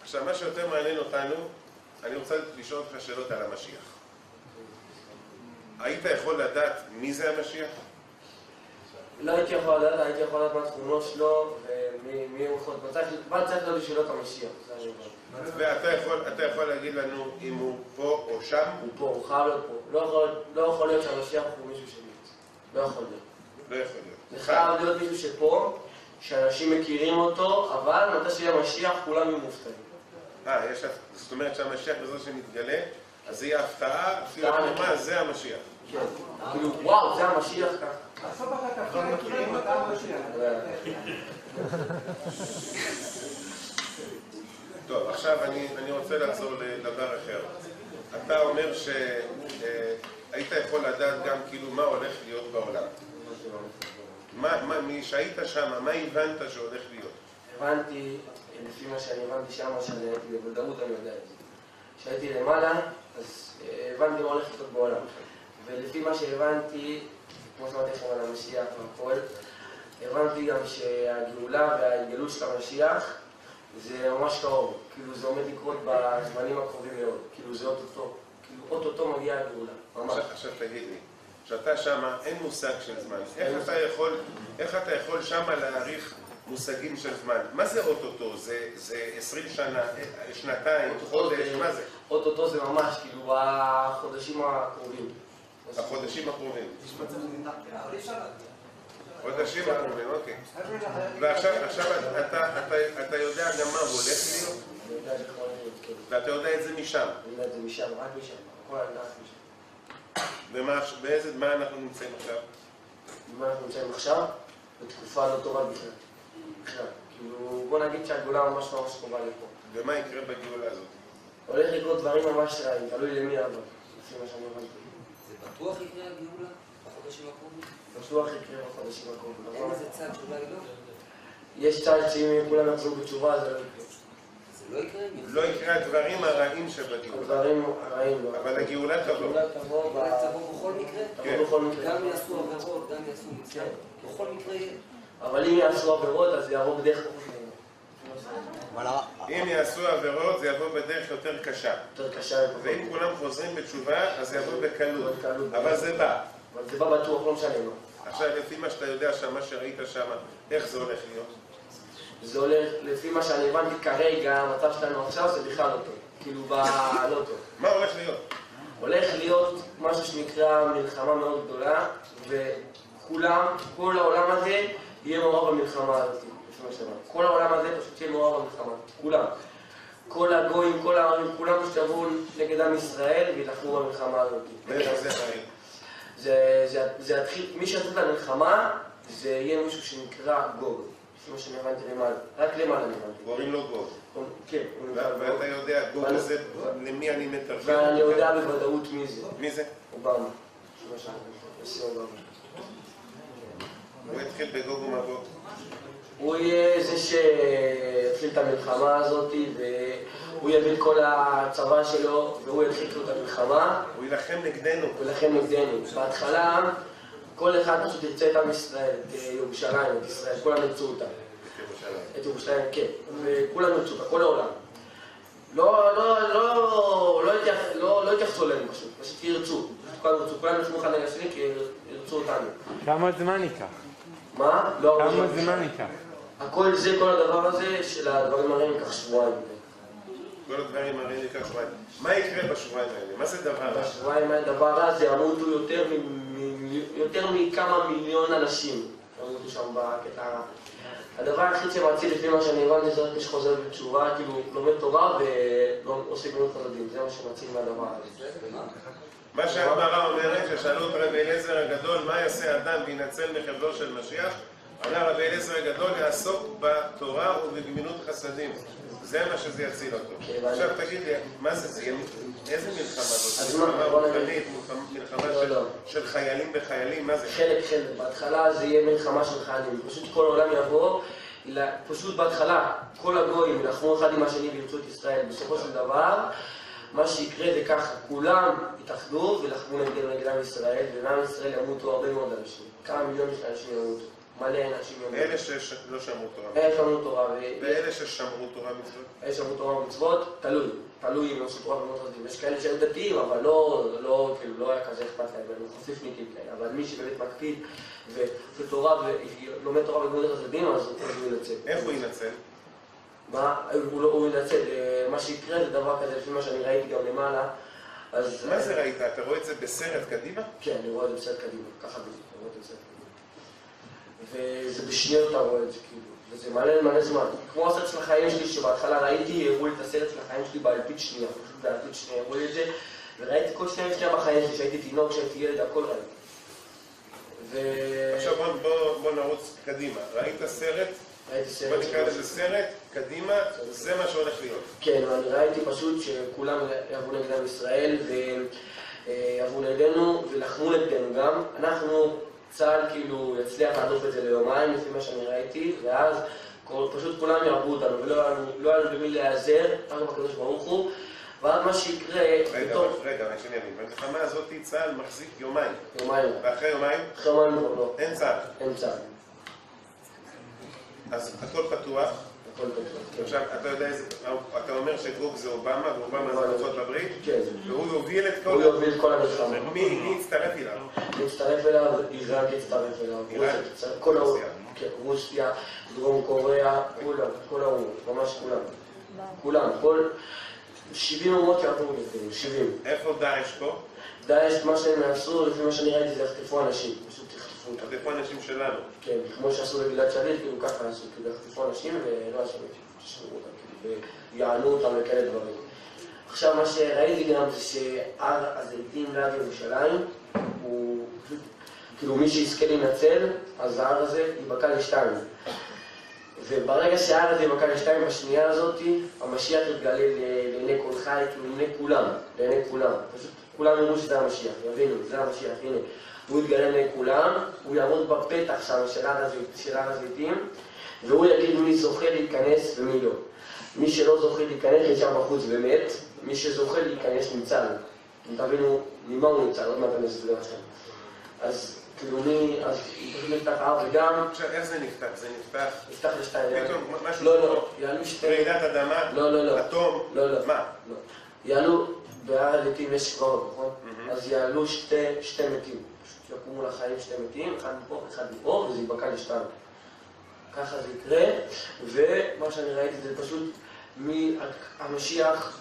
עכשיו, מה שיותר מעניין אותנו, אני רוצה לשאול אותך שאלות על המשיח. היית יכול לדעת מי זה המשיח? לא הייתי יכול לדעת, הייתי יכול לדעת מה התכונות שלו ומי הוא יכול... אבל צריך לדעת שאלות המשיח, זה אני אומר. ואתה יכול להגיד לנו אם הוא פה או שם? הוא פה, הוא חייב להיות פה. לא יכול להיות שהמשיח הוא מישהו שמת. לא יכול להיות. לא יכול להיות. זה חייב להיות מישהו שפה, שאנשים מכירים אותו, אבל מתי שיהיה המשיח כולם יהיו מופתעים. זאת אומרת שהמשיח בזאת שנתגלה, אז זה יהיה הפתעה, אפילו מה, זה המשיח. כן, כאילו, וואו, זה המשיח ככה. בסוף אתה כבר מכירים אותה המשיח. טוב, עכשיו אני רוצה לחזור לדבר אחר. אתה אומר שהיית יכול לדעת גם כאילו מה הולך להיות בעולם. שהיית שם, מה הבנת שהולך להיות? הבנתי, לפי מה שאני הבנתי שם, שאני הייתי בוודאות, אני יודע את זה. כשהייתי למעלה, אז הבנתי מה הולך להיות בעולם. ולפי מה שהבנתי, כמו שאמרתי לכם על המשיח והכל, הבנתי גם שהגאולה וההתגלות של המשיח זה ממש קרוב. כאילו זה עומד לקרות בזמנים הקרובים מאוד. כאילו זה אוטוטו. כאילו אוטוטו מגיעה הגאולה. ממש. עכשיו תגיד לי, שאתה שמה אין מושג של זמן. איך אתה יכול שמה להעריך מושגים של זמן? מה זה אוטוטו? זה 20 שנה, שנתיים, חודש, מה זה? אוטוטו זה ממש, כאילו, החודשים הקרובים. החודשים הקרובים. חודשים הקרובים, אוקיי. ועכשיו אתה יודע גם מה הולך להיות? אני יודע איך הולך להיות, כן. ואתה יודע את זה משם? אני יודע את זה משם, רק משם. הכל אני יודע רק משם. באיזה זמן אנחנו נמצאים עכשיו? במה אנחנו נמצאים עכשיו? בתקופה לא טובה בכלל. כאילו, בוא נגיד שהגאולה ממש קרובה לפה. ומה יקרה בגאולה הזאת? הולך לקרות דברים ממש רעים, תלוי למי אבל, לפי מה שאני הבנתי. זה בטוח יקרה הגאולה בחודשים הקרובים? בטוח יקרה בחודשים הקרובים. אין איזה צד שאולי לא? יש צד שאם כולם יחזרו בתשובה זה לא יקרה. זה לא יקרה? לא יקרה הדברים הרעים שבגאולה. הדברים הרעים לא. אבל הגאולה תבוא. הגאולה תבוא בכל מקרה? תבוא בכל מקרה. גם יעשו עבירות, גם יעשו מצוות. בכל מקרה יהיה. אבל אם יעשו עבירות אז זה יבוא בדרך כלל. אם יעשו עבירות זה יבוא בדרך יותר קשה. יותר קשה. ואם כולם חוזרים בתשובה אז זה יבוא בקלות. אבל זה בא. אבל זה בא בטוח, לא משנה מה. עכשיו לפי מה שאתה יודע שם, מה שראית שם, איך זה הולך להיות? זה הולך, לפי מה שאני הבנתי כרגע, המצב שלנו עכשיו זה בכלל לא טוב. כאילו לא טוב. מה הולך להיות? הולך להיות משהו שנקרא מלחמה מאוד גדולה, וכולם, כל העולם הזה יהיה מעורב במלחמה הזאת. כל העולם הזה פשוט יהיה מעורב במלחמה. כולם. כל הגויים, כל הערבים, כולם שיבואו נגד עם ישראל וילחמו במלחמה הזאת. ואיך זה חיים? זה יתחיל, מי שיתחיל את המלחמה זה יהיה מישהו שנקרא גוג. לפי מה שאני הבנתי למעלה. רק למעלה אני הבנתי. קוראים לו גוג. כן. ואתה יודע, גוג הזה, למי אני מתרגם? ואני יודע בוודאות מי זה. מי זה? אובמה. נשיא אובמה. הוא התחיל בגוג ומגוג. הוא יהיה זה שיתחיל את המלחמה הזאת והוא יביא את כל הצבא שלו והוא יתחיל את המלחמה. הוא ילחם נגדנו. הוא ילחם נגדנו. בהתחלה כל אחד פשוט ירצה את עם ישראל, את ירושלים, את ישראל, כולם ירצו אותה. את ירושלים, כן. וכולם ירצו אותה, כל העולם. לא התייחסו אלינו פשוט ירצו. כולם ירצו אחד נגד השני כי ירצו אותנו. כמה זמן ייקח? מה? כמה זמן ייקח? הכל זה, כל הדבר הזה של הדברים הרעים ייקח שבועיים. כל הדברים הרעים ייקח שבועיים. מה יקרה בשבועיים האלה? מה זה דבר רע? בשבועיים האלה דבר רע זה ימותו יותר מכמה מיליון אנשים. ימותו שם בקטע. הדבר היחיד שמציל לפי מה שאני הבנתי זה רק מי שחוזר בתשובה, כאילו לומד תורה ולא עושה גמילות חסדים. זה מה שמציל מהדבר הזה. מה שהגמרא אומרת, ששאלו את רבי אליעזר הגדול, מה יעשה אדם וינצל מחבלו של משיח? אמר רבי אליעזר הגדול, יעסוק בתורה ובגמילות חסדים. זה מה שזה יציל אותו. עכשיו תגיד לי, מה זה? איזה מלחמה זאת? מלחמה רוחנית, מלחמה של חיילים בחיילים, מה זה? חלק. בהתחלה זה יהיה מלחמה של חיילים. פשוט כל העולם יבוא, פשוט בהתחלה כל הגויים ילחמו אחד עם השני וירצו את ישראל. בסופו של דבר, מה שיקרה זה ככה, כולם יתאחדו ולחמו נגד עם ישראל, ובעם ישראל ימותו הרבה מאוד אנשים. כמה מיליון של אנשים ימותו. מלא אנשים יום. אלה שלא שמרו תורה. אלה שמרו תורה. ואלה ששמרו תורה מצוות? אלה שמרו תורה ומצוות, תלוי אם עשו תורה ומצוות. יש כאלה שהיו דתיים, אבל לא היה כזה אכפת להם, הם חפיפניקים כאלה. אבל מי שבאמת מקפיד ותורה ולומד תורה וגמר חסדים, אז הוא ינצל. איך הוא ינצל? הוא ינצל. מה שיקרה זה דבר כזה, לפי מה שאני ראיתי גם למעלה. מה זה ראית? אתה רואה את זה בסרט קדימה? כן, אני רואה את זה בסרט קדימה, ככה בדיוק, אני רואה את זה בסרט קדימה. וזה בשניות אתה רואה את זה כאילו, וזה מלא זמן. כמו הסרט של החיים שלי, שבהתחלה ראיתי, הראו לי את הסרט של החיים שלי באלפית שנייה, פשוט באלפית שנייה, הראו לי את זה, וראיתי כל שנייה בחיים שלי, שהייתי תינוק, שהייתי ילד, הכל ראיתי. עכשיו בוא נרוץ קדימה. ראית סרט? ראיתי סרט. בוא נקרא לזה סרט, קדימה, זה מה שהולך להיות. כן, ואני ראיתי פשוט שכולם יעברו נגדם ישראל, ועברו נגדנו, ולחמו נגדנו גם. אנחנו, צה"ל כאילו יצליח להדוף את זה ליומיים, לפי מה שאני ראיתי, ואז פשוט כולם יעברו אותנו, ולא היה לנו במי להיעזר, רק בקדוש ברוך הוא. ואז מה שיקרה... רגע, שאני אבין, במלחמה הזאת צה"ל מחזיק יומיים. יומיים. ואחרי יומיים? אחרי יומיים לא. אין צה"ל. אין צה"ל. אז הכל פתוח. הכל פתוח. עכשיו, אתה יודע איזה... אתה אומר שגוג זה אובמה, ואובמה זה ארצות הברית? כן. והוא יוביל את כל... הוא יוביל את כל המלחמה. מי יצטרף אליו? להצטרף אליו, איראן יצטרף אליו. איראן? כל העולם. רוסיה, דרום קוריאה, כולם, כל העולם. ממש כולם. כולם. כל... 70 אומות יעברו נגדנו, 70. איפה דאעש פה? דאעש, מה שהם יעשו, לפי מה שאני ראיתי, זה יחטפו אנשים. פשוט יחטפו אותם. יחטפו אנשים שלנו. כן, כמו שעשו לגלעד שליט, כאילו ככה עשו, כאילו יחטפו אנשים ולא עשו תשמעו אותם, כאילו, ויענו אותם לכאלה דברים. עכשיו, מה שראיתי גם זה שהר הזיתים ליד ירושלים, הוא פשוט, כאילו מי שיזכה להינצל, אז ההר הזה ייבקע לשתיים. וברגע שההר הזה ייבקע לשתיים בשנייה הזאת, המשיח יתגלה לעיני כל חי, כאילו לעיני כולם. פשוט כולם יראו שזה המשיח, יבינו, זה המשיח, הנה. הוא יתגלה לעיני כולם, הוא יעמוד בפתח שם של הר הזיתים, והוא יגיד מי זוכה להיכנס ומי לא. מי שלא זוכה להיכנס נשאר בחוץ ומת, מי שזוכה להיכנס ניצל. תבינו ממה הוא ניצל, עוד מעט אני אסביר לכם. אז כאילו אז פשוט נפתח ההר וגם... עכשיו, איך זה נפתח? זה נפתח? נפתח לשתיים. פתאום משהו... לא, יעלו שתי... רעידת אדמה? לא. אטום? לא. מה? לא. יעלו, בהר הזיתים יש קרוב, נכון? אז יעלו שתי מתים. פשוט יקומו לחיים שתי מתים, אחד מפה, אחד מפה, וזה ייבקע לשתיים. ככה זה יקרה, ומה שאני ראיתי זה פשוט המשיח,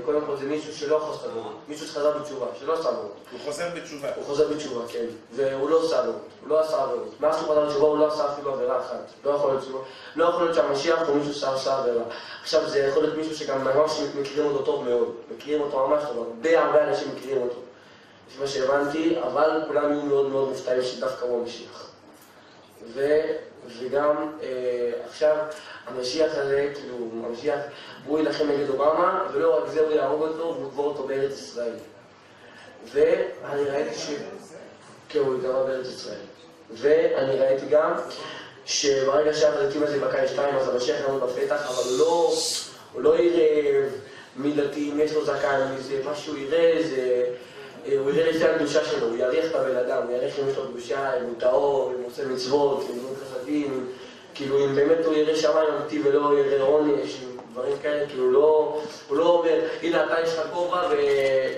קודם כל זה מישהו שלא חוזר בו, מישהו שחזר בתשובה, שלא עשה בו. הוא חוזר בתשובה. הוא חוזר בתשובה, כן. והוא לא עשה בו, הוא לא עשה עבירות. מאז שהוא חזר בתשובה הוא לא עשה אפילו עבירה אחת. לא יכול להיות שהמשיח הוא מישהו שעשה עבירה. עכשיו זה יכול להיות מישהו שגם ממש מכירים אותו טוב מאוד. מכירים אותו ממש טוב, הרבה אנשים מכירים אותו. לפי מה שהבנתי, אבל כולם יהיו מאוד מאוד מופתעים שדווקא הוא המשיח. וגם עכשיו המשיח הזה, כאילו, המשיח, הוא ילחם נגד אובמה, ולא רק זה הוא יהרוג אותו, והוא יקבור אותו בארץ ישראל. ואני ראיתי כן, הוא יקבור בארץ ישראל. ואני ראיתי גם שברגע שהחזקים הזה ייבקע לשתיים, אז המשיח יעמוד בפתח, אבל הוא לא יראה מי דתי, אם יש לו זקן, מה שהוא יראה זה... הוא יראה לפי הקדושה שלו, הוא יעריך את הבן אדם, הוא יעריך אם יש לו קדושה, אם הוא טהור, אם הוא עושה מצוות, אם הוא חסדים, כאילו אם באמת הוא יראה שמיים אמיתי ולא יראה עונש, דברים כאלה, כאילו הוא לא אומר, הנה אתה יש לך כובע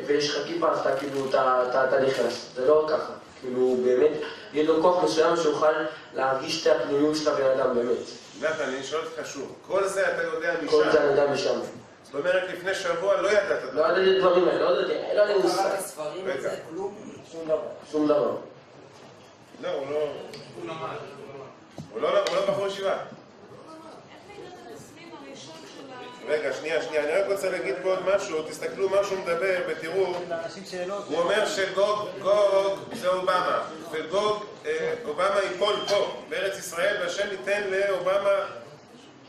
ויש לך כיפה, אז אתה כאילו, אתה נכנס, זה לא ככה, כאילו באמת, יהיה לו כוח מסוים שיוכל להרגיש את הפנימיות של הבן אדם באמת. נתן, אני שואל אותך שוב, כל זה אתה יודע משם? כל זה אני יודע משם. זאת אומרת, לפני שבוע לא ידעת את זה. לא ידעתי את דברים האלה, לא ידעתי, אין לי מושג. קראת ספרים על זה, כלום? שום דבר. לא, הוא לא בחור ישיבה. רגע, שנייה, אני רק רוצה להגיד פה עוד משהו, תסתכלו מה שהוא מדבר ותראו, הוא אומר שגוג זה אובמה, וגוג, אובמה ייפול פה, בארץ ישראל, והשם ייתן לאובמה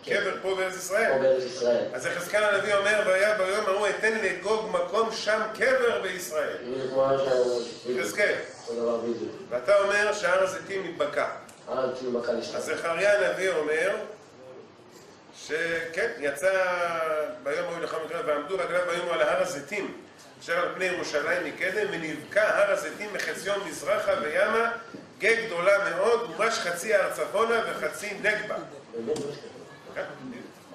קבר פה בארץ ישראל. אז יחזקאל הנביא אומר, והיה ביום ההוא אתן לגוג מקום שם קבר בישראל. יחזקאל. ואתה אומר שהר הזיתים מתבקע. אז זכריה הנביא אומר שכן, יצא ביום ההוא לכם מקרא, ועמדו רגליו ביום על הר הזיתים אשר על פני ירושלים מקדם, ונבקע הר הזיתים מחציון מזרחה וימה גדולה מאוד, ממש חצי הר צפונה וחצי נגבה. באמת לא כן,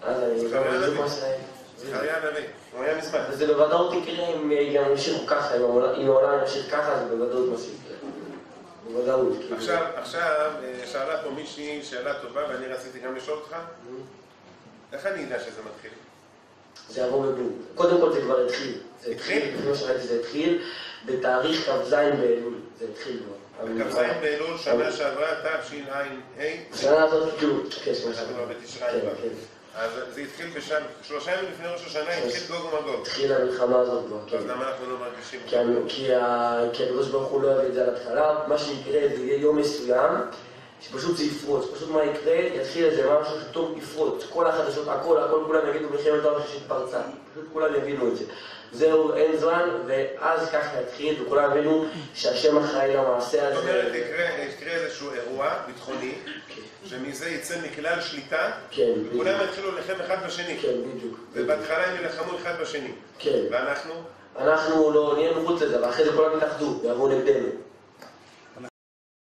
אז אני זכריה לא הנביא. מה שהיה. זכריה הנביא, הוא היה מזמן. וזה בוודאות יקרה אם גם ימשיכו ככה, אם העולם ימשיך ככה, זה בוודאות מה שיקרה. בוודאות. עכשיו, שאלה פה מישהי שאלה טובה, ואני רציתי גם לשאול אותך, איך אני יודע שזה מתחיל? זה יבוא בבום. קודם כל זה כבר התחיל. זה התחיל, לפני שראיתי זה התחיל, בתאריך כ"ז באלול. זה התחיל כבר. בכ"ז באלול, שנה שעברה, תשע"ה. השנה הזאת כאילו, כן, אנחנו כבר בתשרי כבר. אז זה התחיל בשם, 3 ימים לפני ראש השנה התחיל גוג ומגוג. התחילה המלחמה הזאת כבר. אז למה אנחנו לא מרגישים? כי הקדוש ברוך הוא לא הביא את זה על התחלה, מה שיקרה זה יהיה יום מסוים, שפשוט זה יפרוץ, פשוט מה יקרה, יתחיל איזה משהו שפתאום יפרוץ, כל החדשות, הכל, כולם יגידו מלחמת העולם שהתפרצה, פשוט כולם יבינו את זה. זהו, אין זמן, ואז ככה יתחיל, וכולם יבינו שהשם אחראי למעשה הזה. זאת אומרת, יקרה איזשהו אירוע ביטחוני, שמזה יצא מכלל שליטה, וכולם יתחילו להילחם אחד בשני. כן, בדיוק. ובהתחלה הם ילחמו אחד בשני. כן. ואנחנו? אנחנו לא נהיה מחוץ לזה, ואחרי זה כולם יתאחדו, ויבואו נגדנו.